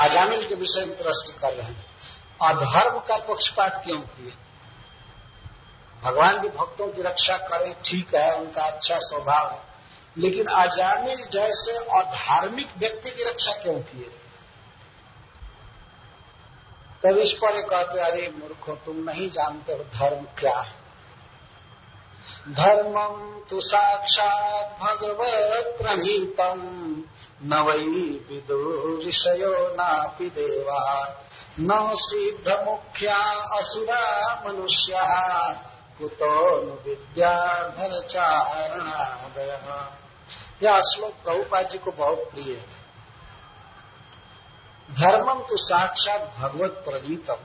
अजामिल के विषय में प्रश्न कर रहे हैं। अधर्म का पक्षपात क्यों किए? भगवान के भक्तों की रक्षा करें, ठीक है, उनका अच्छा स्वभाव है, लेकिन अजामिल जैसे अधार्मिक व्यक्ति की रक्षा क्यों किए? तब इस पर कहते, अरे मूर्खों, तुम नहीं जानते हो धर्म क्या है। धर्मम तु साक्षात् भगवत् प्रणीतम न वै विदुर्षयो नापि देवा न सिद्ध मुख्या असुरा मनुष्या कुतो नु विद्याधर चारणादय। यह श्लोक प्रभुपाद जी को बहुत प्रिय है। धर्मम तो साक्षात भगवत प्रणीतम,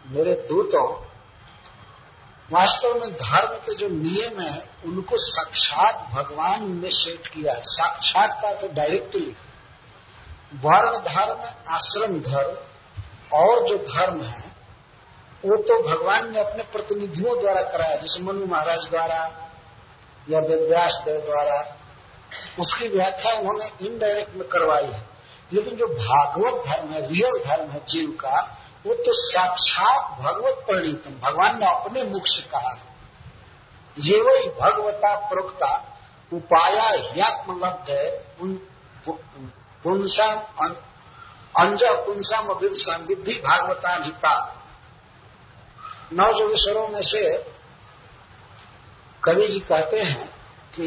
मेरे दूतों, वास्तव में धर्म के जो नियम है उनको साक्षात भगवान ने सेट किया है। साक्षात का तो डायरेक्टली वर्ण धर्म, आश्रम धर्म और जो धर्म है वो तो भगवान ने अपने प्रतिनिधियों द्वारा कराया, जैसे मनु महाराज द्वारा या वेदव्यास देव द्वारा। उसकी व्याख्या उन्होंने इनडायरेक्ट में करवाई है। लेकिन जो भागवत धर्म है, रियल धर्म है जीव का, वो तो साक्षात भगवत प्रणीतम, भगवान ने अपने मुख से कहा है। ये वही भगवता प्रोक्ता उपाया यात्मलब्ध पुंसाम अंज पुंसाम अभिषाम विद्धि भागवता हिता। 9 जोगेश्वरों में से कवि जी कहते हैं कि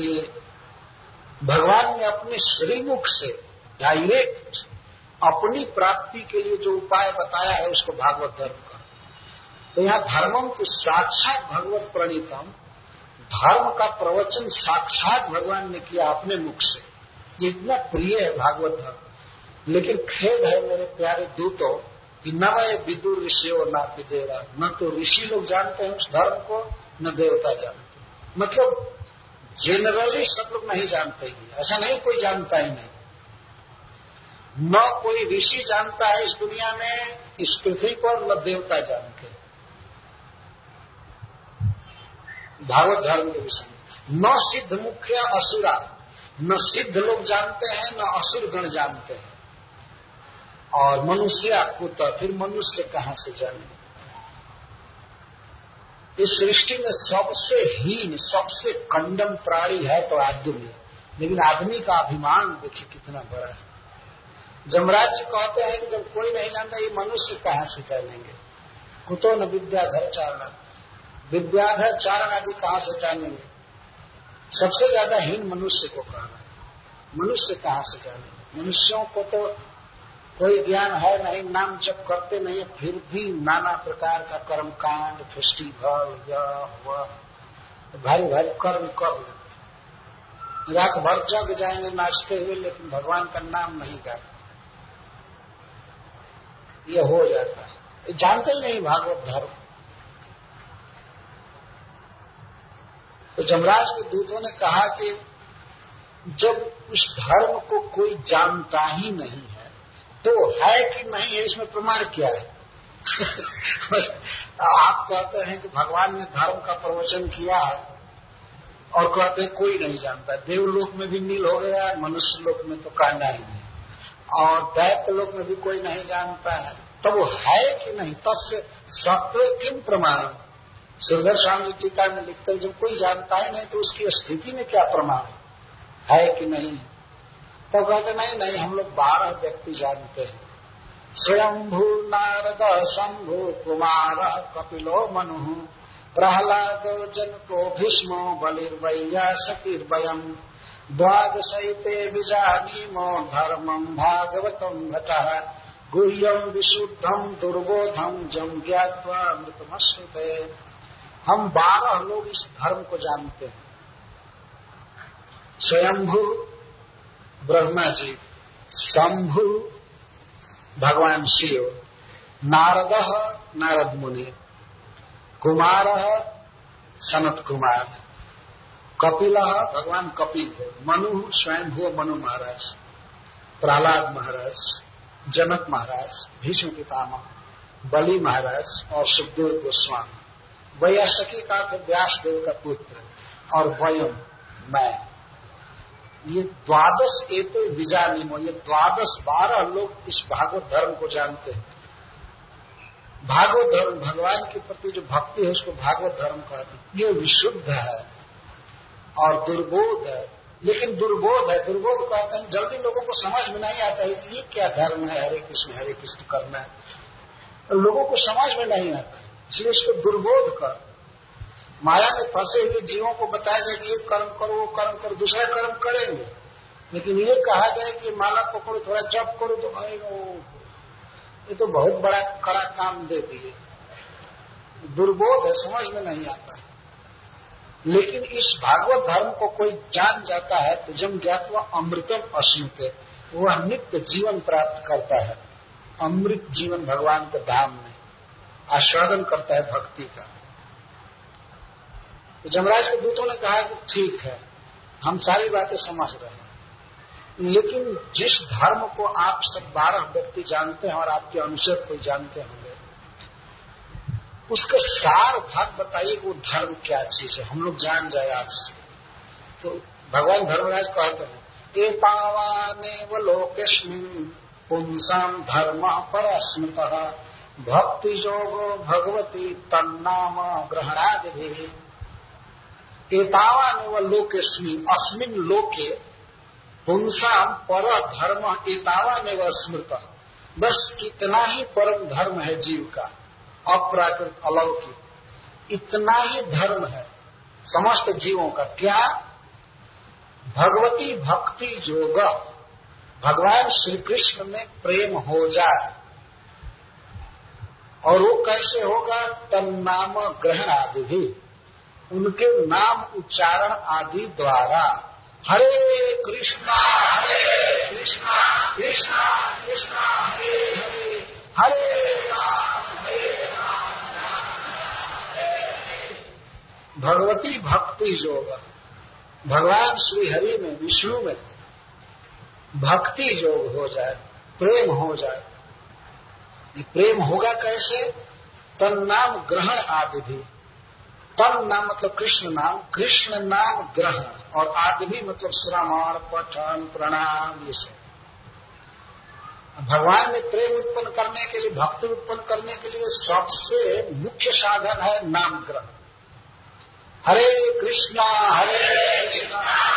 भगवान ने अपने श्रीमुख से डायरेक्ट अपनी प्राप्ति के लिए जो उपाय बताया है उसको भागवत धर्म का। तो यहाँ धर्मम तो साक्षात भगवत प्रणीतम, धर्म का प्रवचन साक्षात भगवान ने किया अपने मुख से। ये इतना प्रिय है भागवत धर्म। लेकिन खेद है मेरे प्यारे दूतों कि न वह विदुर ऋषियों ना देवा, न तो ऋषि लोग जानते हैं उस धर्म को, न देवता जानते। मतलब जनरली सब लोग नहीं जानते ही, ऐसा नहीं कोई जानता ही नहीं। न कोई ऋषि जानता है इस दुनिया में, इस पृथ्वी पर, न देवता जानते भागवत धर्म के विषय में। न सिद्ध मुख्य असुरा, न सिद्ध लोग जानते हैं, न असुर गण जानते हैं। और मनुष्य कुत, फिर मनुष्य कहां से जाने? इस सृष्टि में सबसे हीन, सबसे कंडम प्राणी है तो आदमी। लेकिन आदमी का अभिमान देखिए कितना बड़ा है। जमराज जी कहते हैं कि जब कोई नहीं जानता ये मनुष्य कहां से जानेंगे। कुतो न विद्याधर चारण, विद्याधर चारण आदि कहां से जानेंगे? सबसे ज्यादा हीन मनुष्य को कहना है। मनुष्य कहां से जानेंगे? मनुष्यों को तो कोई ज्ञान है नहीं, नाम जप करते नहीं, फिर भी नाना प्रकार का कर्मकांड, फेस्टिवल, यह वह भारी भारी कर्म कर लेते। रात भर जग जाएंगे नाचते हुए, लेकिन भगवान का नाम नहीं गाते। ये हो जाता है, जानते ही नहीं भागवत धर्म। तो जमराज के दूतों ने कहा कि जब उस धर्म को कोई जानता ही नहीं है तो है कि नहीं है, इसमें प्रमाण क्या है? आप कहते हैं कि भगवान ने धर्म का प्रवचन किया है और कहते हैं कोई नहीं जानता। देवलोक में भी नील हो गया, मनुष्य लोक में तो कहना ही नहीं, और दैत्य लोक में भी कोई नहीं जानता है। तब वो है कि नहीं? तस्य सत्य किम प्रमाण? श्रीधर स्वामी टीका में लिखते हैं जब कोई जानता ही नहीं तो उसकी स्थिति में क्या प्रमाण है कि नहीं? तो कहते नहीं, हम लोग 12 व्यक्ति जानते हैं। स्वयंभू नारद शंभु कुमार कपिलो मनु प्रहलादो जनको भीष्मो बलिर्वैया सतीर्वयम् द्वादशैते विजानीमो धर्मम् भागवतम् भटः गुह्यम् विशुद्धम् दुर्बोधम् जम् ज्ञात्वा मृतमश्नुते। हम 12 लोग इस धर्म को जानते हैं। स्वयंभू ब्रह्मा जी, शंभु भगवान शिव, नारद नारद मुनि, कुमार सनत कुमार, कपिल भगवान कपिल, मनु स्वयंभू मनु महाराज, प्रहलाद महाराज, जनक महाराज, भीष्म पितामह, बलि महाराज और सुखदेव गोस्वामी। वैयासकी का व्यास देव का पुत्र, और वयम मैं। ये 12 एते विजानिमो, ये 12 लोग इस भागवत धर्म को जानते हैं। भागवत धर्म, भगवान के प्रति जो भक्ति है उसको भागवत धर्म कहते हैं। ये विशुद्ध है और दुर्बोध है, लेकिन दुर्बोध है, दुर्बोध कहते हैं जल्दी लोगों को समझ में नहीं आता है ये क्या धर्म है, हरे कृष्ण करना है, तो लोगों को समझ में नहीं आता है, इसलिए इसको दुर्बोध कर। माया में फंसे हुए जीवों को बताया जाए कि ये कर्म करो, वो कर्म करो, दूसरा कर्म करेंगे, लेकिन ये कहा जाए कि माला पकड़ो, थोड़ा जप करो, तो भाई ये तो बहुत बड़ा कड़ा काम दे दिए। दुर्बोध है, समझ में नहीं आता है। लेकिन इस भागवत धर्म को कोई जान जाता है तो जम ज्ञात्वा अमृतम अश्नुते, वह नित्य जीवन प्राप्त करता है, अमृत जीवन भगवान के धाम में आस्वादन करता है भक्ति का। तो जमराज के दूतों ने कहा कि ठीक है, हम सारी बातें समझ रहे हैं, लेकिन जिस धर्म को आप सब 12 व्यक्ति जानते हैं और आपके अनुसार कोई जानते होंगे, उसका सार भाग बताइए कि वो धर्म क्या चीज है, हम लोग जान जाए आज से। तो भगवान धर्मराज कहते हैं एतावानेव लोकेस्मिन् पुंसां धर्म परस्मृतः भक्ति योगो भगवती तन्नाम ग्रहणादिभिः। एतावानेव लोकेस्मिन्, अस्मिन् लोके पुंसां पर धर्म एतावानेव स्मृतः, बस इतना ही परम धर्म है जीव का, अप्राकृत अलौकिक, इतना ही धर्म है समस्त जीवों का। क्या? भगवती भक्ति योग, भगवान श्री कृष्ण में प्रेम हो जाए। और वो कैसे होगा? तन्नाम ग्रहण आदि भी, उनके नाम उच्चारण आदि द्वारा। हरे कृष्णा कृष्णा कृष्णा हरे हरे, हरे राम भगवती भक्ति योग, भगवान श्री हरि में, विष्णु में भक्ति योग हो जाए, प्रेम हो जाए। ये प्रेम होगा कैसे? तन नाम ग्रहण आदि भी, तन नाम मतलब कृष्ण नाम, कृष्ण नाम ग्रहण, और आदि भी मतलब श्रवण पठन प्रणाम, ये सब। भगवान में प्रेम उत्पन्न करने के लिए, भक्ति उत्पन्न करने के लिए सबसे मुख्य साधन है नाम ग्रहण। हरे कृष्णा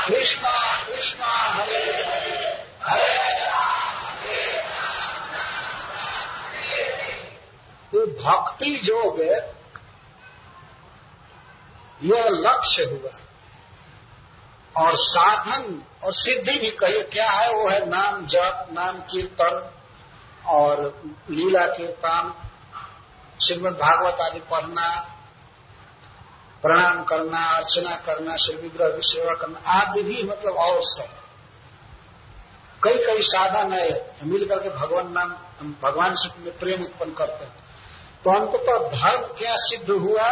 कृष्णा कृष्णा हरे हरे, हरे राम तो भक्ति योग यह लक्ष्य हुआ, और साधन और सिद्धि भी कहिए क्या है? वो है नाम जप, नाम कीर्तन और लीला कीर्तन, श्रीमद् भागवत आदि पढ़ना, प्रणाम करना, अर्चना करना, श्री विग्रह की सेवा करना आदि भी, मतलब और सब कई कई साधन है, मिलकर के भगवान नाम, भगवान से में प्रेम उत्पन्न करते हैं। तो अंततः धर्म क्या सिद्ध हुआ?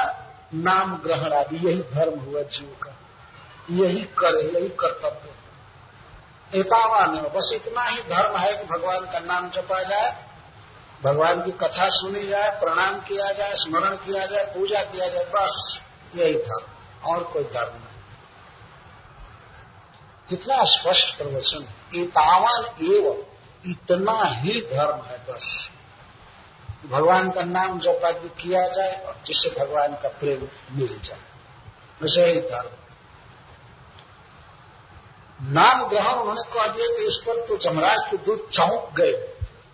नाम ग्रहण आदि, यही धर्म हुआ जीव का, यही करे, यही कर्तव्य। एतावान, बस इतना ही धर्म है कि भगवान का नाम जपा जाए, भगवान की कथा सुनी जाए, प्रणाम किया जाए, स्मरण किया जाए, पूजा किया जाए, बस यही धर्म, और कोई धर्म नहीं। कितना स्पष्ट प्रवचन है। एतावान एवं, इतना ही धर्म है, बस भगवान का नाम जप आदि किया जाए और जिससे भगवान का प्रेम मिल जाए, बस यही धर्म। नाम ग्रहण उन्होंने कह दिया कि इस पर तो जमराज के दूत चौंक गए।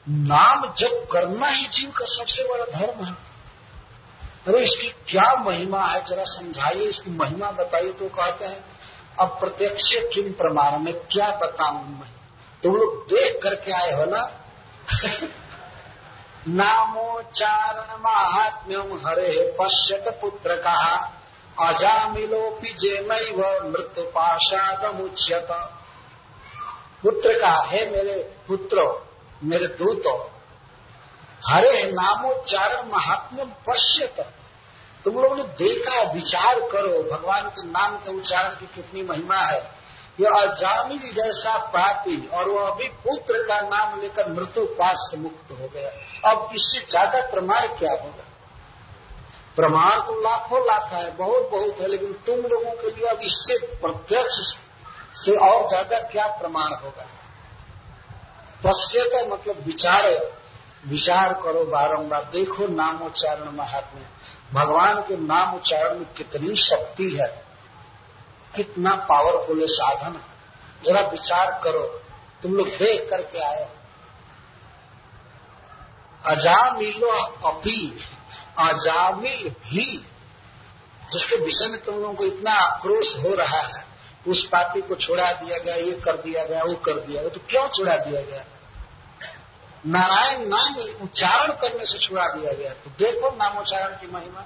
नाम जप करना ही जीव का सबसे बड़ा धर्म है। अरे इसकी क्या महिमा है, जरा समझाइए, इसकी महिमा बताइए। तो कहते हैं अब प्रत्यक्ष किम प्रमाण में, क्या बताऊं मैं, तुम लोग देख करके आए हो ना। नामोच्चारण महात्म्यम हरे पश्यत पुत्र का अजामिलोपि जेनैव मृत्यु पाशादमुच्यत। पुत्र का, हे मेरे पुत्रो, मेरे दूतो, हरे नामोच्चारण महात्म्यम पश्यत, तुम लोगों ने देखा, विचार करो भगवान के नाम के उच्चारण की कितनी महिमा है। यह अजामिल जैसा पापी, और वह अभी पुत्र का नाम लेकर मृत्यु पाश से मुक्त हो गया। अब इससे ज्यादा प्रमाण क्या होगा? प्रमाण तो लाखों लाख है, बहुत बहुत है, लेकिन तुम लोगों के लिए अब इससे प्रत्यक्ष से और ज्यादा क्या प्रमाण होगा। पश्यत मतलब विचार करो बारंबार, देखो नामोच्चारण महात्म्य, भगवान के नाम उच्चारण में कितनी शक्ति है, कितना पावरफुल साधन है, जरा विचार करो। तुम लोग देख करके आए। अजामिलो अपी, अजामिल भी, जिसके विषय में तुम लोगों को इतना आक्रोश हो रहा है, उस पापी को छुड़ा दिया गया, ये कर दिया गया, वो कर दिया गया। तो क्यों छुड़ा दिया गया? नारायण नाम उच्चारण करने से छुड़ा दिया गया। तो देखो नामोच्चारण की महिमा।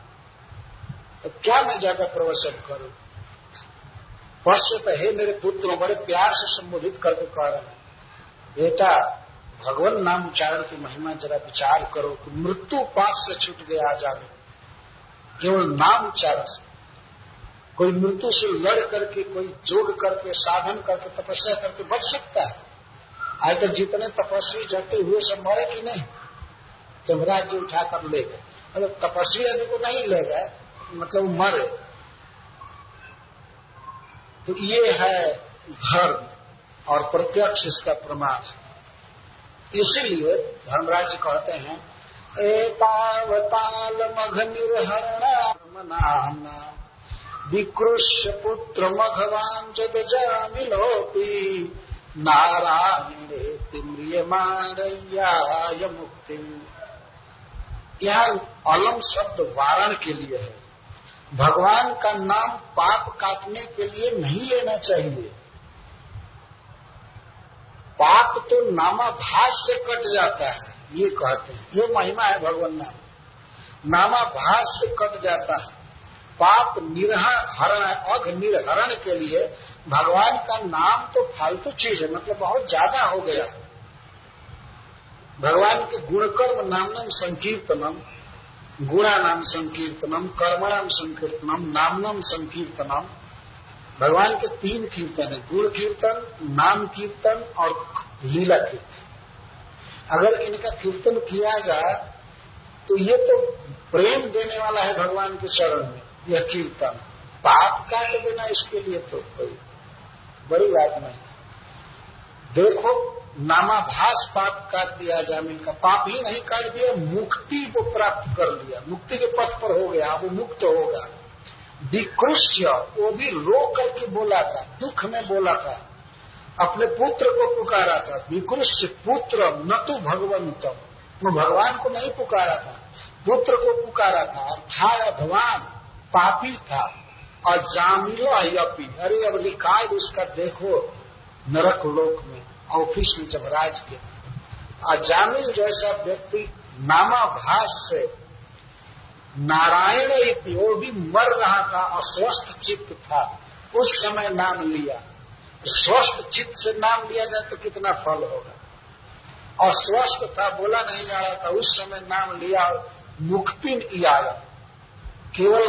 तो क्या मैं ज्यादा प्रवचन करूं? पश्यत है मेरे पुत्र, बड़े प्यार से संबोधित करके कह रहे हैं, बेटा भगवान नाम उच्चारण की महिमा जरा विचार करो कि मृत्यु पास से छूट गया आ जावे केवल नाम उच्चारण से। कोई मृत्यु से लड़ करके, कोई जोग करके, साधन करके, तपस्या करके बच सकता है। आज तक जितने तपस्वी जटे हुए सब मरे कि नहीं? जमराज जी उठाकर ले गए। मतलब तपस्वी आदमी को नहीं ले गए, मतलब मरे। तो ये है धर्म और प्रत्यक्ष इसका प्रमाण है। इसीलिए धर्मराज जी कहते हैं, एतावताल मघ निर्हरणा विकृष्य पुत्र मघवान जद जामिलोपी नारायणे तिम्रियमाणय्याय मुक्ति। यह अलम शब्द वारण के लिए है। भगवान का नाम पाप काटने के लिए नहीं लेना चाहिए। पाप तो नामाभास से कट जाता है, ये कहते हैं। ये महिमा है भगवान नाम, नामाभास से कट जाता है। पाप निर्हरण, अघ निर्हरण के लिए भगवान का नाम तो फालतू चीज है, मतलब बहुत ज्यादा हो गया। भगवान के गुणकर्म नामनम संकीर्तनम, गुणानाम संकीर्तनम, कर्मणाम संकीर्तनम, नामनम संकीर्तनम। भगवान के 3 कीर्तन है, गुण कीर्तन, नाम कीर्तन और लीला कीर्तन। अगर इनका कीर्तन किया जाए तो ये तो प्रेम देने वाला है भगवान के चरण में। यह कीर्तन पाप काट देना, इसके लिए तो कोई बड़ी बात नहीं। देखो नामाभास पाप काट दिया, जामिन का पाप ही नहीं काट दिया, मुक्ति को प्राप्त कर लिया, मुक्ति के पथ पर हो गया, वो मुक्त होगा। विकृष्य, वो भी रो करके बोला था, दुख में बोला था, अपने पुत्र को पुकारा था। विकृष्य पुत्र न तो भगवंतम, वो भगवान को नहीं पुकारा था, पुत्र को पुकारा था। था भगवान पापी था। और जामिलो अयपी, अरे अब रिकॉर्ड उसका देखो नरक लोक में, ऑफिस में जमराज के। अजामिल जैसा व्यक्ति नामाभास से नारायण, वो भी मर रहा था, अस्वस्थ चित्त था, उस समय नाम लिया। स्वस्थ चित्त से नाम लिया जाए तो कितना फल होगा। अस्वस्थ था, बोला नहीं जा रहा था, उस समय नाम लिया, मुक्ति आया। केवल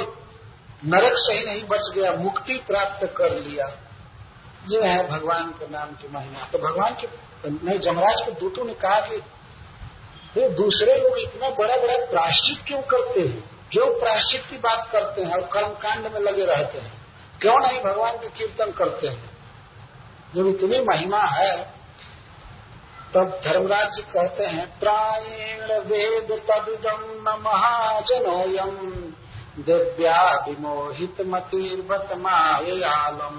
नरक से ही नहीं बच गया, मुक्ति प्राप्त कर लिया। ये है भगवान के नाम की महिमा। तो भगवान के नहीं, जमराज के दूतों ने कहा कि ये दूसरे लोग इतना बड़ा बड़ा प्रायश्चित क्यों करते हैं, क्यों प्रायश्चित की बात करते हैं और कर्मकांड में लगे रहते हैं, क्यों नहीं भगवान के कीर्तन करते हैं जब इतनी महिमा है। तब धर्मराज जी कहते हैं, प्रायेण वेद तदिदम न महाजनोयम दिव्या विमोहित मतिर्वत मायालम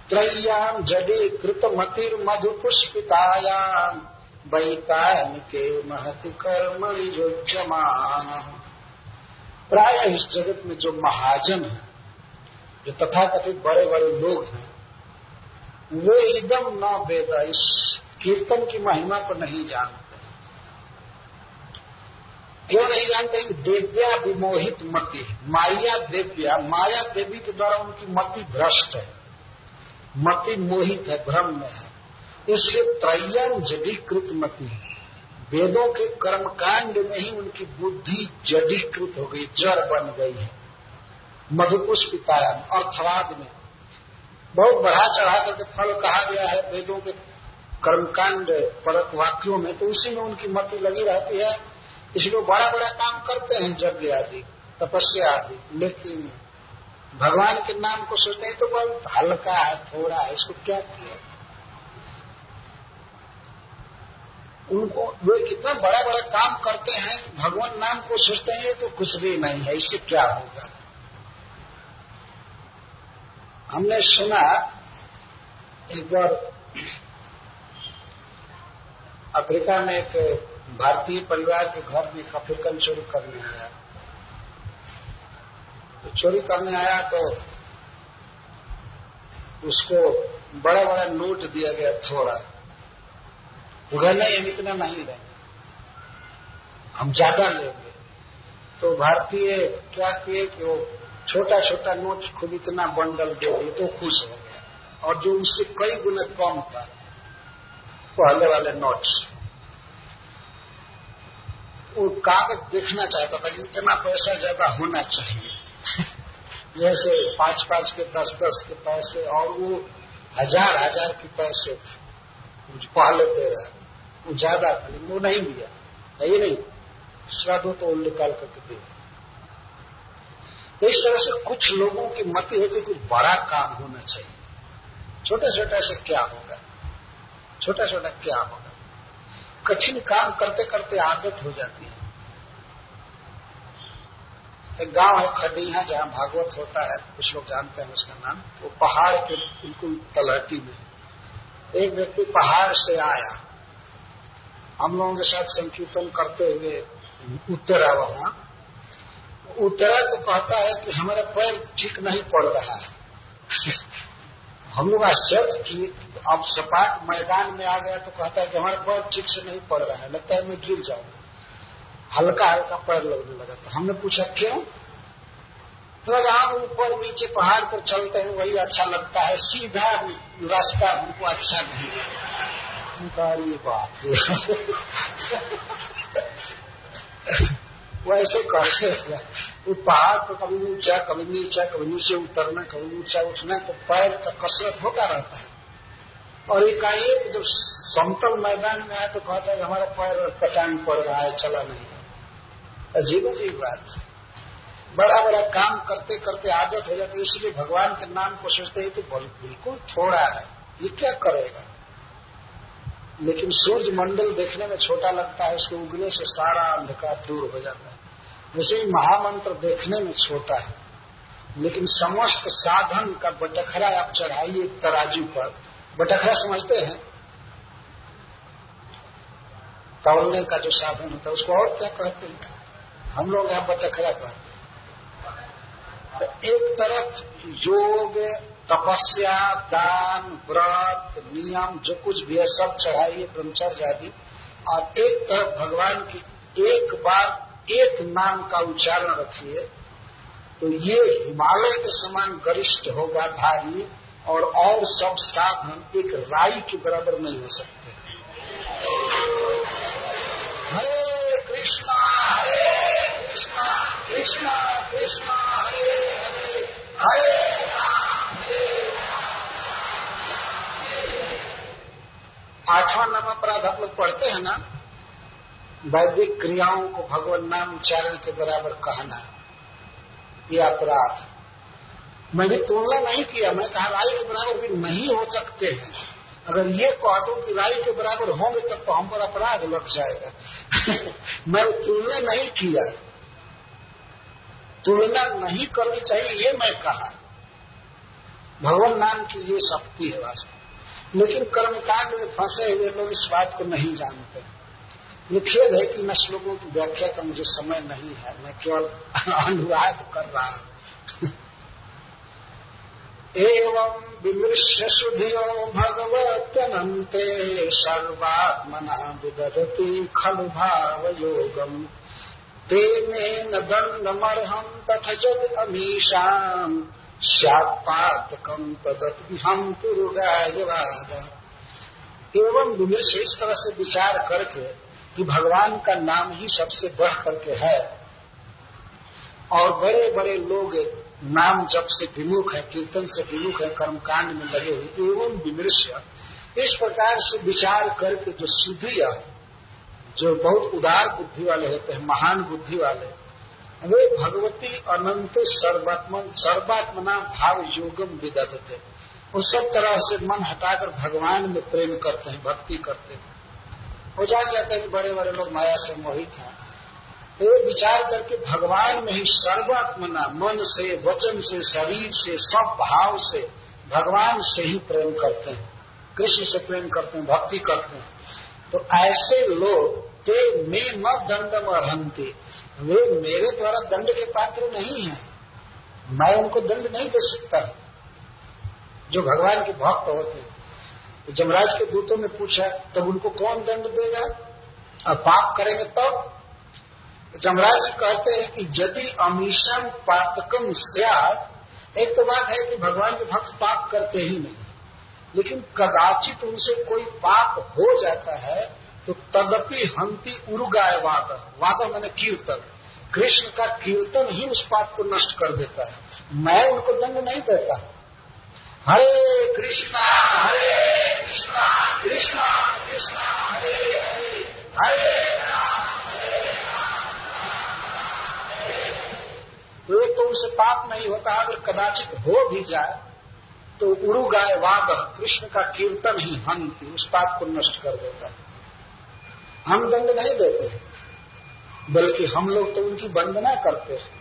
त्रय्याम जडे कृत मतिर मधु पुष्पितायाम वैतानिके महति कर्मणि योज्यमान। प्राय इस जगत में जो महाजन है, जो तथाकथित बड़े बड़े लोग हैं, वे इदम न वेद, इस कीर्तन की महिमा को नहीं जानते। क्यों नहीं जानते? देव्या विमोहित मति, माया देव्या, माया देवी के द्वारा उनकी मति भ्रष्ट है, मति मोहित है, भ्रम में है। इसलिए त्रय्यम जडीकृत मति, वेदों के कर्मकांड में ही उनकी बुद्धि जडीकृत हो गई, जड़ बन गई है। मधुपुष्पितायाम अर्थवाद में बहुत बढ़ा चढ़ा करके फल कहा गया है वेदों के कर्मकांड परक वाक्यों में, तो उसी में उनकी मति लगी रहती है। इसलिए बड़ा बड़ा काम करते हैं, यज्ञ आदि, तपस्या आदि, लेकिन भगवान के नाम को सोचते हैं तो बहुत हल्का है, थोड़ा है, इसको क्या किया। उनको वो कितना बड़ा बड़ा काम करते हैं, भगवान नाम को सोचते हैं तो कुछ भी नहीं है, इससे क्या होगा। हमने सुना एक बार अफ्रीका में एक भारतीय परिवार के घर में एक अफ्रीकन चोरी करने आया। तो चोरी करने आया तो उसको बड़ा बड़ा नोट दिया गया थोड़ा। उधर नहीं, हम इतना नहीं लेंगे, हम ज्यादा लेंगे। तो भारतीय क्या किए कि वो छोटा छोटा नोट खूब इतना बंडल दे दिए तो खुश हो गया, और जो उससे कई गुना कम था पहले वाले नोट से, वो कागज देखना चाहता था कि इतना पैसा ज्यादा होना चाहिए। जैसे 5-5 के 10-10 के पैसे, और वो 1000 के पैसे पहले दे रहा है, वो ज्यादा था, वो नहीं दिया, नहीं नहीं श्राद्धों तो निकाल करके दे। तो इस तरह से कुछ लोगों की मति होती कुछ बड़ा काम होना चाहिए, छोटा छोटा से क्या होगा, छोटा छोटा क्या होगा। कठिन काम करते करते आदत हो जाती है। एक गांव है खडीहा, जहां भागवत होता है, कुछ लोग जानते हैं उसका नाम। तो पहाड़ के बिल्कुल तलहटी में एक व्यक्ति पहाड़ से आया, हम लोगों के साथ संकीर्तन करते हुए उतरा। वहां उतरा तो कहता है कि हमारा पैर ठीक नहीं पड़ रहा है। हम लोग आश्चर्य किए, अब सपाट मैदान में आ गया तो कहता है कि हमारा पैर ठीक से नहीं पड़ रहा है, लगता है मैं गिर जाऊंगा, हल्का हल्का पैर लगने लगा। तो हमने पूछा क्यों? तो हम ऊपर नीचे पहाड़ पर चलते हैं वही अच्छा लगता है, सीधा रास्ता हमको अच्छा नहीं लगता। ये बात वैसे करते हैं, वो पहाड़ पर कभी ऊंचा कभी नीचा, कभी नीचे उतरना कभी ऊंचा उठना, तो पैर का कसरत होता रहता है। और एकाएक जब समतल मैदान में आए तो कहता है हमारा पैर पटांग पड़ रहा है, चला नहीं। अजीब अजीब बात। बड़ा बड़ा काम करते करते आदत हो जाती है, इसलिए भगवान के नाम को सोचते हैं तो बिल्कुल थोड़ा है, ये क्या करेगा। लेकिन सूर्य मंडल देखने में छोटा लगता है, उसके उगने से सारा अंधकार दूर हो जाता है। वैसे ही महामंत्र देखने में छोटा है, लेकिन समस्त साधन का बटखरा आप चढ़ाइए तराजू पर। बटखरा समझते हैं? तौलने का जो साधन होता है उसको और क्या कहते हैं? हम लोग यहाँ बटखरा कहते हैं। तो एक तरफ योग, तपस्या, दान, व्रत, नियम जो कुछ भी है सब चढ़ाइए, ब्रह्मचर्य आदि, और एक तरफ भगवान की एक बार एक नाम का उच्चारण रखिए, तो ये हिमालय के समान गरिष्ठ होगा, भारी, और सब साधन एक राई के बराबर नहीं हो सकते। हरे कृष्णा कृष्णा कृष्णा हरे हरे, हरे राम हरे राम। 8वां नाम अपराध आप लोग पढ़ते हैं ना, वैदिक क्रियाओं को भगवान नाम उच्चारण के बराबर कहना, ये अपराध। मैंने तुलना नहीं किया, मैं कहा राई के बराबर भी नहीं हो सकते हैं। अगर ये कह दो कि राई के बराबर होंगे तब तो हम पर अपराध लग जाएगा। मैं तुलना नहीं किया, तुलना नहीं करनी चाहिए ये मैं कहा। भगवान नाम की ये शक्ति है वास्तव। लेकिन कर्मकांड में फंसे हुए लोग इस बात को नहीं जानते। ये खेद है कि इन श्लोकों की व्याख्या का मुझे समय नहीं है, मैं केवल अनुवाद कर रहा हूं। एवं विमृश्य सुधियो भगवत्यनन्ते सर्वात्मना विदधति खलु भाव योगम तेनेन दण्डमर्हं तथजद अमीशाम् स्यात्पातकं तदत्विहं पुरुगायवाद। एवं विमृश्य, इस तरह से विचार करके कि भगवान का नाम ही सबसे बढ़ करके है, और बड़े बड़े लोग नाम जप से विमुख है, कीर्तन से विमुख है, कर्मकांड में लगे हुए। एवं विमृश्य, इस प्रकार से विचार करके जो सुधिया, जो बहुत उदार बुद्धि वाले होते हैं, महान बुद्धि वाले, वे भगवती अनंत सर्वात्मना भाव योगम विदधते। वो सब तरह से मन हटाकर भगवान में प्रेम करते हैं, भक्ति करते हैं। वो जान जाते हैं कि बड़े बड़े लोग माया से मोहित हैं, तो वे विचार करके भगवान में ही सर्वात्मना, मन से, वचन से, शरीर से, सब भाव से भगवान से ही प्रेम करते हैं, कृष्ण से प्रेम करते हैं, भक्ति करते हैं। तो ऐसे लोग ते में न दंडम अर्हन्ति, वे मेरे द्वारा दंड के पात्र नहीं हैं, मैं उनको दंड नहीं दे सकता। जो भगवान के भक्त होते हैं, तो जमराज के दूतों ने पूछा तब उनको कौन दंड देगा, और पाप करेंगे तब? तो जमराज जी कहते हैं कि यदि अमीशम पातकम स्यात्, एक तो बात है कि भगवान के भक्त पाप करते ही नहीं, लेकिन कदाचित उनसे कोई पाप हो जाता है तो तदपि हंति उरुगाय वाद, वाद मैंने कीर्तन, कृष्ण का कीर्तन ही उस पाप को नष्ट कर देता है। मैं उनको दंड नहीं देता। हरे कृष्णा कृष्णा कृष्णा हरे हरे, हरे तो एक तो उनसे पाप नहीं होता, अगर कदाचित हो भी जाए तो उरुगाय वाद, कृष्ण का कीर्तन ही हंति, उस पाप को नष्ट कर देता है। हम दंड नहीं देते, बल्कि हम लोग तो उनकी वंदना करते हैं,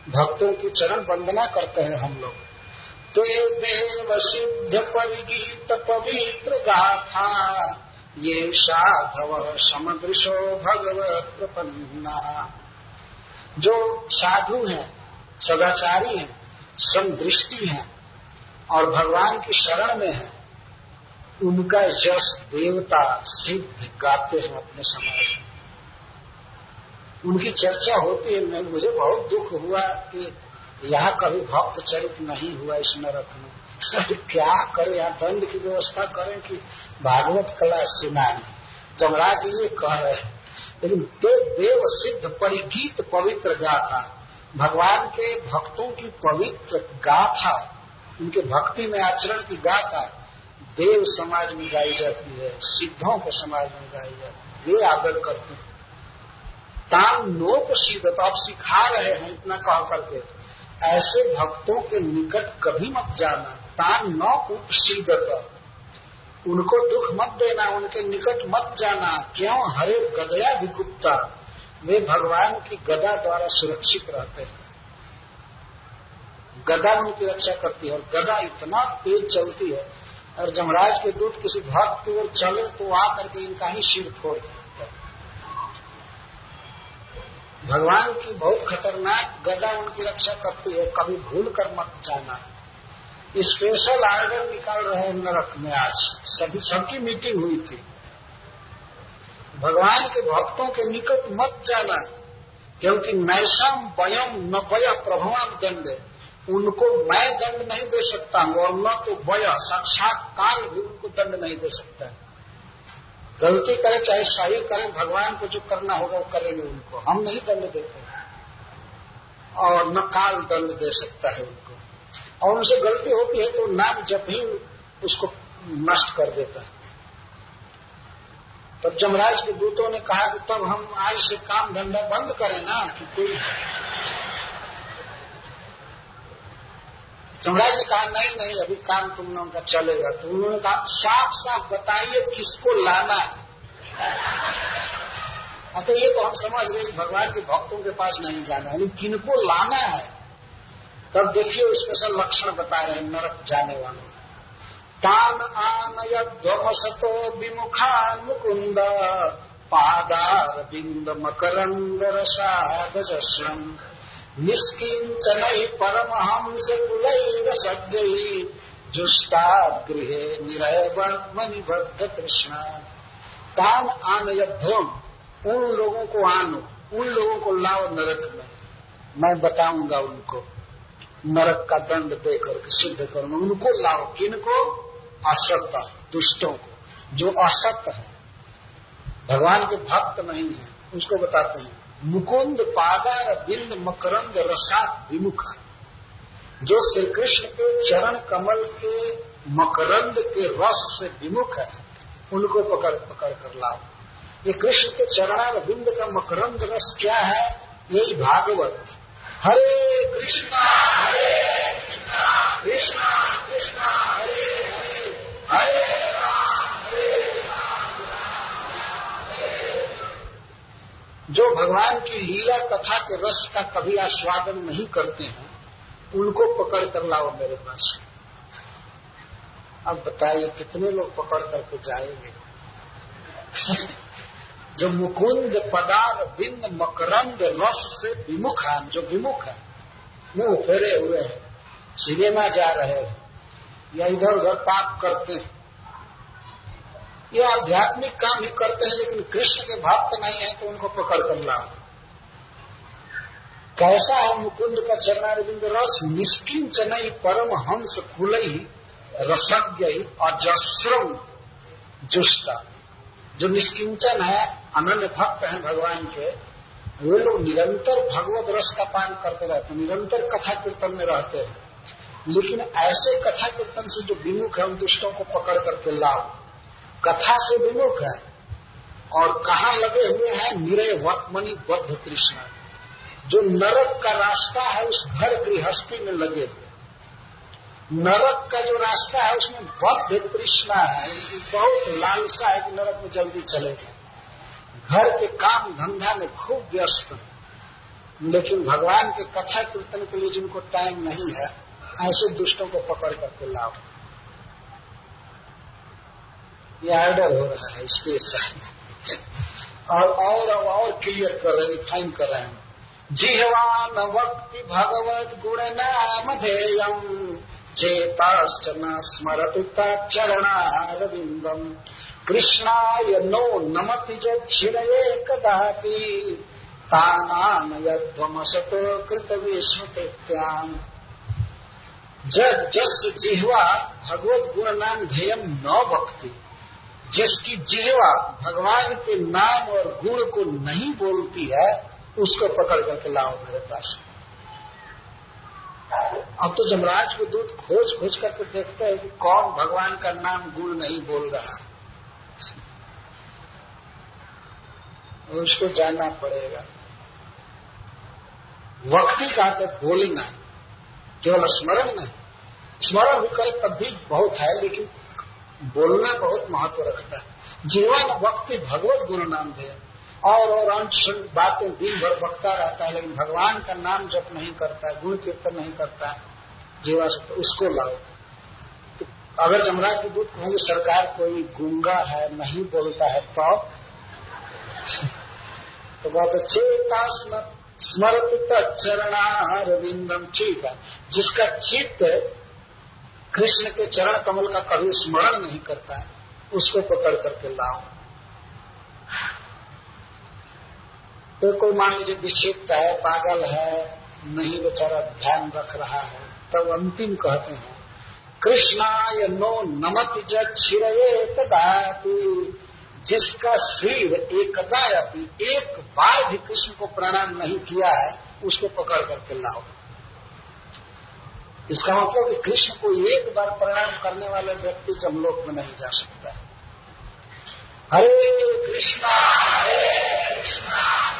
भक्तों की चरण वंदना करते हैं हम लोग। तो ये देव सिद्ध परिगीत पवित्र गाथा, ये साधव समदृशो भगवत प्रपन्ना। जो साधु हैं, सदाचारी हैं, समदृष्टि हैं और भगवान की शरण में हैं, उनका यश देवता सिद्ध गाते हैं अपने समाज में। उनकी चर्चा होती है। मुझे बहुत दुख हुआ कि यहाँ कभी भक्त चरित नहीं हुआ इस नरक में। क्या करें, यहाँ दंड की व्यवस्था करें कि भागवत कला सुनाएं। जमराज ये कह रहे हैं, लेकिन देव सिद्ध परिगीत पवित्र गाथा, भगवान के भक्तों की पवित्र गाथा, उनके भक्ति में आचरण की गाथा देव समाज में गाई जाती है, सिद्धों के समाज में गाई जाती है, वे आदर करते हैं। तान नोपसीद, तो आप सिखा रहे हैं इतना कह करके, ऐसे भक्तों के निकट कभी मत जाना। तान नोपसीदत, उनको दुख मत देना, उनके निकट मत जाना। क्यों? हरे गदया विगुप्ता, वे भगवान की गदा द्वारा सुरक्षित रहते हैं। गदा उनकी रक्षा करती है, और गदा इतना तेज चलती है, और जमराज के दूत किसी भक्त की ओर चले तो आकर के इनका ही सिर फोड़ देते। भगवान की बहुत खतरनाक गदा उनकी रक्षा करती है, कभी भूल कर मत जाना। स्पेशल आर्डर निकाल रहे हैं नरक में आज, सबकी मीटिंग हुई थी। भगवान के भक्तों के निकट मत जाना, क्योंकि नैसम वयम न वय प्रभवान दंड, उनको मैं दंड नहीं दे सकता हूँ, और न तो वय साक्षात काल भी उनको दंड नहीं दे सकता है। गलती करे चाहे सही करे, भगवान को जो करना होगा वो करेंगे, उनको हम नहीं दंड देते, और न काल दंड दे सकता है उनको। और उनसे गलती होती है तो नाम जब ही उसको नष्ट कर देता है। तब जमराज के दूतों ने कहा कि तब हम आज से काम धंधा बंद करें ना, कि कोई। जमराज ने कहा नहीं नहीं, अभी काम तुम लोगों का चलेगा। तो उन्होंने कहा साफ साफ बताइए किसको लाना है। तो ये तो हम समझ गए भगवान के भक्तों के पास नहीं जाना है, लेकिन किनको लाना है। तब देखिए स्पेशल लक्षण बता रहे हैं नरक जाने वालों। तान आनयध्वमसतो विमुखान मुकुंद, पादार बिंद मकरंद रसादजस्रम, निष्किंचन परमहंस कुलैर सद्गै, जुष्टात् गृहे निरयवन निबद्ध कृष्ण। तान आनयध्वम, उन लोगों को आनो, उन लोगों को लाओ नरक में, मैं बताऊंगा उनको नरक का दंड देकर सिद्ध करूंगा। उनको लाओ, किनको? असत दुष्टों को, जो असत है, भगवान के भक्त नहीं है, उसको बताते हैं। मुकुंद पादार बिंद मकरंद रसात विमुखा, जो श्री कृष्ण के चरण कमल के मकरंद के रस से विमुख है, उनको पकड़ पकड़ कर लाओ। ये कृष्ण के चरणार बिंद का मकरंद रस क्या है? यही भागवत। हरे कृष्णा कृष्णा कृष्णा हरे हरे, हरे राम जो भगवान की लीला कथा के रस का कभी आस्वादन नहीं करते हैं, उनको पकड़ कर लाओ मेरे पास। अब बताइए कितने लोग पकड़ करके जाएंगे? जो मुकुंद पदार बिंद मकरंद रस से विमुख है, जो विमुख है, मुंह फेरे हुए हैं, सिनेमा जा रहे हैं या इधर उधर पाप करते हैं, ये आध्यात्मिक काम ही करते हैं, लेकिन कृष्ण के भक्त नहीं है, तो उनको पकड़ कर लाओ। कैसा है मुकुंद का चरणारविंद रस? निष्किंचनई परम हंस कुलई रसज्ञ अजस्रम जुष्टा। जो निष्किंचन है, अनन्य भक्त हैं भगवान के, वे लोग निरंतर भगवत रस का पान करते रहते हैं, निरंतर कथा कीर्तन में रहते हैं। लेकिन ऐसे कथा कीर्तन से जो विमुख है, उन दुष्टों को पकड़ करके लाओ। कथा से विमुख है और कहाँ लगे हुए हैं? निरय वत्मनि बद्ध तृष्णा। जो नरक का रास्ता है, उस घर गृहस्थी में लगे हुए। नरक का जो रास्ता है, उसमें बद्ध तृष्णा है, बहुत लालसा है कि नरक में जल्दी चले जाए। घर के काम धंधा में खूब व्यस्त है, लेकिन भगवान के कथा कीर्तन के लिए जिनको टाइम नहीं है, ऐसे दुष्टों को पकड़ करके लाओ। ये ऑर्डर हो रहा है स्पेशल। और क्लियर कर रहे हैं, रिफाइन कर रहे हैं। जिह्वान वक्ति भगवत गुण नाम ध्येयम चेताश्च न स्मरति तच्चरणारविंदम कृष्णाय नो नमति जक्षिणये कदापि तानाम यध्वमसतो कृत विस्मृत्याम। जब जस जिह्वा भगवत गुण नाम ध्येयम न वक्ति, जिसकी जिह्वा भगवान के नाम और गुण को नहीं बोलती है, उसको पकड़ करके लाओ मेरे पास। अब तो जमराज को दूत खोज खोज करके देखते हैं कि कौन भगवान का नाम गुण नहीं बोल रहा है, उसको जानना पड़ेगा। वक्ति का तो बोलना, केवल स्मरण नहीं। स्मरण भी करे तब भी बहुत है, लेकिन बोलना बहुत महत्व रखता है। जीवन वक्ति भगवत गुण नाम दे और बातें दिन भर बकता रहता है, लेकिन भगवान का नाम जप नहीं करता है, गुण कीर्तन नहीं करता है जीवा से, तो उसको लाओ। तो अगर जमराज के दूत कहेंगे सरकार कोई गूंगा है, नहीं बोलता है, तो बात चेता स्मरति तच्चरणारविंदम। ठीक है, जिसका चित्त कृष्ण के चरण कमल का कभी स्मरण नहीं करता है, उसको पकड़ करके लाओ। तो कोई मान लीजिए विक्षिप्त है, पागल है, नहीं बेचारा ध्यान रख रहा है, तब अंतिम कहते हैं कृष्णाय नो नमति जक्षिणये कदापि। जिसका सिर एकदापि एक बार भी कृष्ण को प्रणाम नहीं किया है, उसको पकड़ करके लाओ। इसका मतलब कि कृष्ण को एक बार प्रणाम करने वाले व्यक्ति जमलोक में नहीं जा सकता। हरे कृष्णा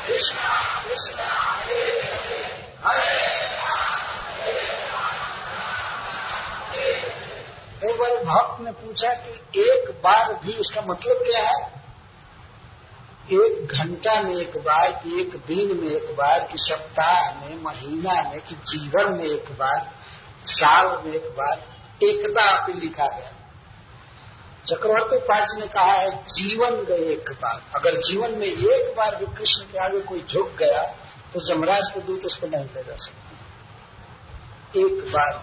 कृष्णा कृष्णा हरे हरे, एक बार भक्त ने पूछा कि एक बार भी, इसका मतलब क्या है? एक घंटा में एक बार, कि एक दिन में एक बार, कि सप्ताह में, महीना में, कि जीवन में एक बार, साल में एक बार, एकदा पे लिखा गया। चक्रवर्ती पाजी ने कहा है जीवन में एक बार। अगर जीवन में एक बार भी कृष्ण के आगे कोई झुक गया, तो जमराज के दूत उसको नहीं ले जा सकते। एक बार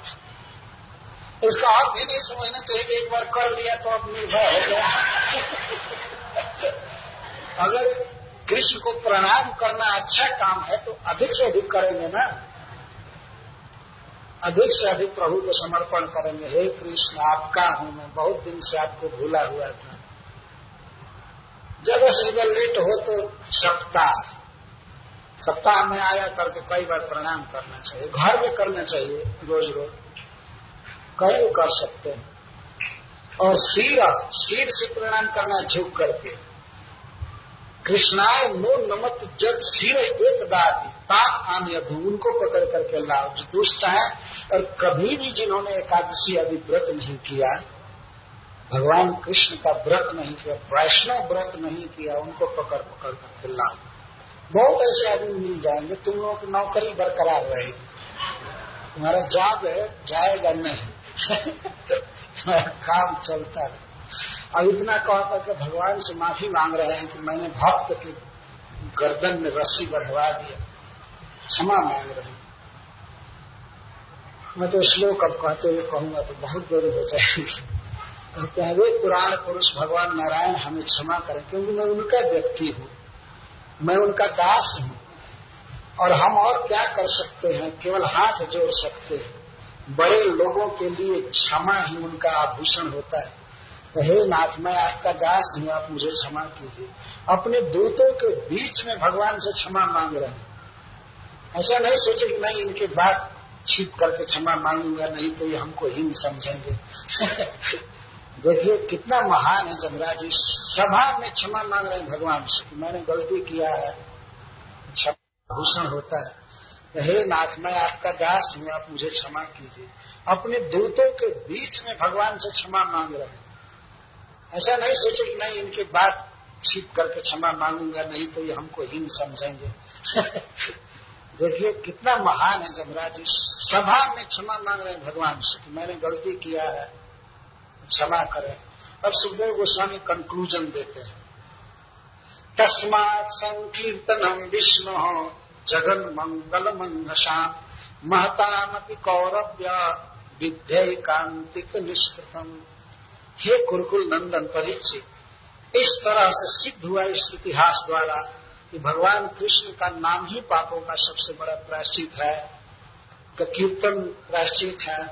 इसका अर्थ ही नहीं समझना चाहिए कि एक बार कर लिया तो अब निर्भय हो गया। अगर कृष्ण को प्रणाम करना अच्छा काम है, तो अधिक से अधिक करेंगे ना, अधिक से अधिक प्रभु को समर्पण करेंगे। हे कृष्ण, आपका हूं मैं, बहुत दिन से आपको भूला हुआ था। ज्यादा से ज्यादा लेट हो तो सप्ताह में आया करके कई बार प्रणाम करना चाहिए। घर में करना चाहिए, रोज रोज कहीं कर सकते हैं। और सिर से प्रणाम करना झुक करके, कृष्णाय नो नमत जग सिर एक दाती ताप आन यदु, उनको पकड़ करके लाओ जो दुष्ट है और कभी भी जिन्होंने एकादशी आदि व्रत नहीं किया, भगवान कृष्ण का व्रत नहीं किया, वैष्णव व्रत नहीं किया, उनको पकड़ पकड़ करके लाओ। बहुत ऐसे आदमी मिल जाएंगे, तुम लोगों की नौकरी बरकरार रहेगी, तुम्हारा जॉब है जाएगा नहीं तुम्हारा काम चलता है। अब इतना कह करके भगवान से माफी मांग रहे हैं कि मैंने भक्त की गर्दन में रस्सी बंधवा दिया, क्षमा मांग रहे हैं। मैं तो श्लोक अब कहते हुए कहूंगा तो बहुत देरी हो जाएगी। कहते हैं वे पुराण पुरुष भगवान नारायण हमें क्षमा करें, क्योंकि मैं उनका व्यक्ति हूँ, मैं उनका दास हूँ, और हम और क्या कर सकते हैं, केवल हाथ जोड़ सकते हैं। बड़े लोगों के लिए क्षमा ही उनका आभूषण होता है। तो हे नाथ, मैं आपका दास हूँ, आप मुझे क्षमा कीजिए। अपने दूतों के बीच में भगवान से क्षमा मांग रहे हैं। ऐसा नहीं सोचे कि मैं इनके बात छिप करके क्षमा मांगूंगा, नहीं तो ये हमको हीन समझेंगे देखिए कितना महान है जमराज जी, सभा में क्षमा मांग रहे हैं भगवान से कि मैंने गलती किया है, क्षमा भूषण होता है। हे नाथ, मैं आपका दास हूँ, आप मुझे क्षमा कीजिए। अपने दूतों के बीच में भगवान से क्षमा मांग रहे हैं। ऐसा नहीं सोचे कि नहीं इनके बात छिप करके क्षमा मांगूंगा, नहीं तो ये हमको हीन समझेंगे देखिए कितना महान है जमराज जी, सभा में क्षमा मांग रहे हैं भगवान से कि मैंने गलती किया है, क्षमा करें। अब सुखदेव गोस्वामी कंक्लूजन देते हैं, तस्मात् संकीर्तनम विष्णु जगन मंगल मंगशाम महतामपि कौरव्य विद्ये कांतिक निष्कृतम। हे कुरुकुल नंदन परीक्षित, इस तरह से सिद्ध हुआ इस इतिहास द्वारा कि भगवान कृष्ण का नाम ही पापों का सबसे बड़ा प्रायश्चित है, कीर्तन प्रायश्चित है।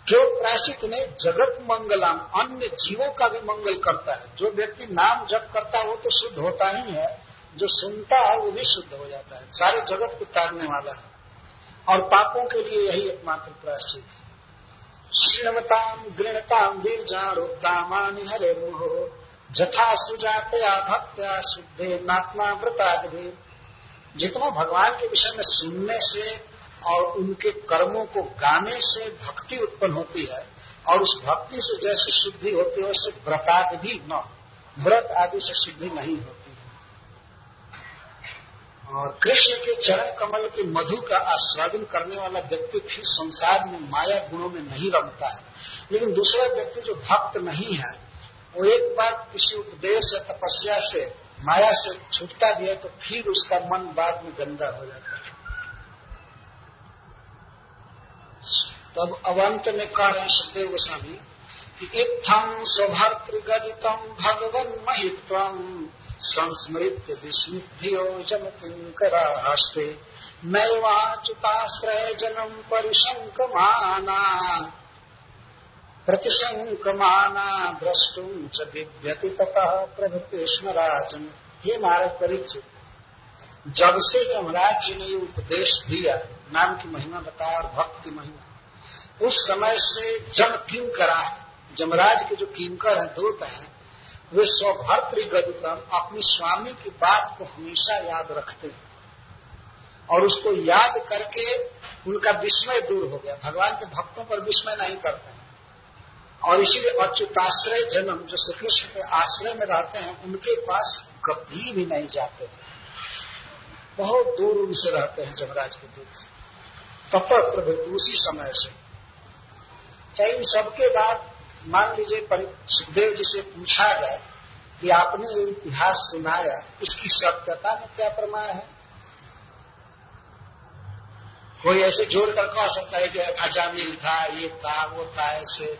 जो प्रायश्चित ने जगत मंगलम, अन्य जीवों का भी मंगल करता है। जो व्यक्ति नाम जप करता है वो तो शुद्ध होता ही है, जो सुनता है वो भी शुद्ध हो जाता है, सारे जगत को तारने वाला है। और पापों के लिए यही एकमात्र प्रायश्चित है। श्रीणवताम गृणताम वीरजारोत्तामानि हरे मोह जथा सुजातया भक्त्या शुद्धे नात्मा व्रतादि। जितना भगवान के विषय में सुनने से और उनके कर्मों को गाने से भक्ति उत्पन्न होती है, और उस भक्ति से जैसे शुद्धि होती है वैसे व्रतादि भी न, व्रत आदि से शुद्धि नहीं होती है। और कृष्ण के चरण कमल के मधु का आस्वादन करने वाला व्यक्ति फिर संसार में माया गुणों में नहीं रमता है। लेकिन दूसरा व्यक्ति जो भक्त नहीं है, वो एक बार किसी उपदेश या तपस्या से माया से छूटता भी है तो फिर उसका मन बाद में गंदा हो जाता है। तब अवंत में कह रहे हैं सुखदेव गोस्वामी कि इत्थं स्वभर्तृगदितं भगवन् महित्वं संस्मृत्य विस्मृत्यो जन किंकरास्ते नैवाच्युताश्रय जनम परिशंकमाना प्रतिशंकमाना द्रष्टुम च बिभ्यति ततः प्रभृति स्मराजन। हे महाराज परीक्षित, जब से यमराज जी ने ये उपदेश दिया, नाम की महिमा बताया और भक्त की महिमा, उस समय से जन किंकरा, जमराज के जो किंकर हैं, दूत हैं, वे स्वभर्तृगदितम अपनी स्वामी की बात को हमेशा याद रखते हैं और उसको याद करके उनका विस्मय दूर हो गया। भगवान के भक्तों पर विस्मय नहीं करते हैं और इसीलिए अच्युताश्रय जन्म, जो श्री कृष्ण के आश्रय में रहते हैं, उनके पास कभी भी नहीं जाते, बहुत दूर उनसे रहते हैं जमराज के दूर से। तब प्रभु उसी समय से चाहे इन सबके बाद मान लीजिए सुखदेव जी से पूछा जाए कि आपने ये इतिहास सुनाया, इसकी सत्यता में क्या प्रमाण है? कोई ऐसे जोड़ कर कह सकता है कि अजामिल था, ये था, वो था, ऐसे।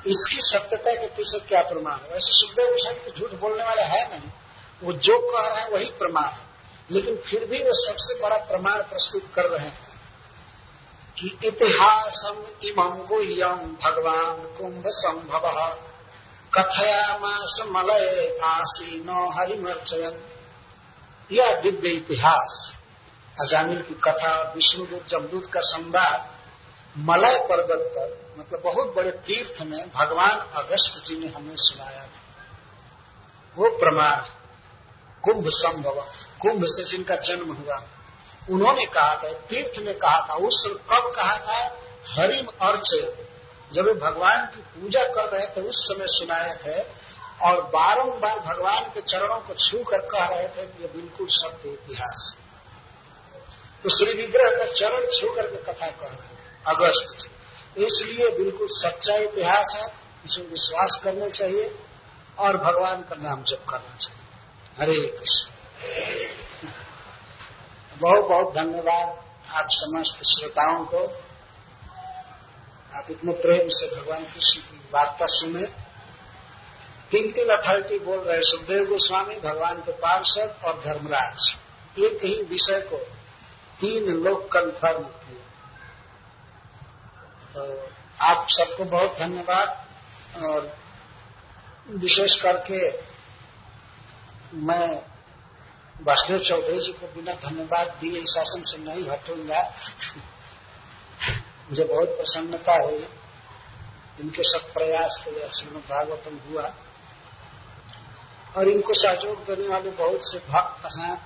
इसकी सत्यता के पीछे क्या प्रमाण है? वैसे सुखदेव गोस्वामी तो झूठ बोलने वाले है नहीं, वो जो कह रहे हैं वही प्रमाण है, लेकिन फिर भी वो सबसे बड़ा प्रमाण प्रस्तुत कर रहे हैं कि इतिहासम इमं गुह्यम भगवान कुंभ संभव कथयामास मलय आसीनो हरिमर्चयन। यह दिव्य इतिहास, अजामिल की कथा, विष्णुदूत जमदूत का संवाद मलय पर्वत पर, मतलब बहुत बड़े तीर्थ में भगवान अगस्त्य जी ने हमें सुनाया था, वो प्रमाण है। कुंभ संभव, कुंभ से जिनका जन्म हुआ, उन्होंने कहा था, तीर्थ में कहा था, उस कब कहा था? हरिम अर्च, जब वे भगवान की पूजा कर रहे थे उस समय सुनाए थे, और बारंबार भगवान के चरणों को छू कर कह रहे थे कि ये बिल्कुल सत्य इतिहास है। तो श्री विग्रह का चरण छू करके कथा कह रहे हैं अगस्त से, इसलिए बिल्कुल सच्चा इतिहास है, इसमें विश्वास करना चाहिए और भगवान का नाम जप करना चाहिए। हरे कृष्ण। बहुत बहुत धन्यवाद आप समस्त श्रोताओं को, आप इतने प्रेम से भगवान कृष्ण की वार्ता सुने। 3 अथॉरिटी बोल रहे, सुखदेव गोस्वामी, भगवान के पार्षद और धर्मराज, एक ही विषय को 3 लोग कन्फर्म किए। तो आप सबको बहुत धन्यवाद, और विशेष करके मैं वासुदेव चौधरी जी को बिना धन्यवाद दिए इस आसन से नहीं हटूंगा। मुझे बहुत प्रसन्नता हुई, इनके सब प्रयास से श्रीमद् भागवतम हुआ, और इनको सहयोग देने वाले बहुत से भक्त हैं।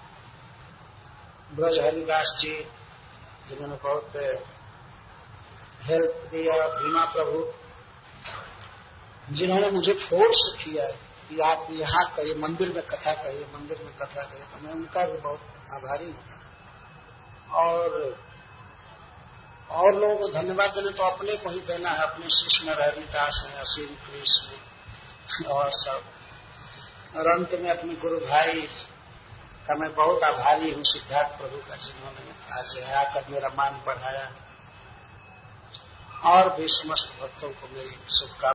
ब्रज हरिदास जी जिन्होंने बहुत हेल्प दिया, भीमा प्रभु जिन्होंने मुझे फोर्स किया कि आप यहाँ कहिए, मंदिर में कथा कहिए, मंदिर में कथा कहिए, तो मैं उनका भी बहुत आभारी हूँ। और लोगों को धन्यवाद देने तो अपने को ही देना है, अपने शिष्य हरिदास हैं, असीम कृष्ण और सब। और अंत में अपने गुरु भाई का मैं बहुत आभारी हूँ, सिद्धार्थ प्रभु का, जिन्होंने आज आकर मेरा मान बढ़ाया, और भी समस्त भक्तों को मेरी शुभकामनाएं।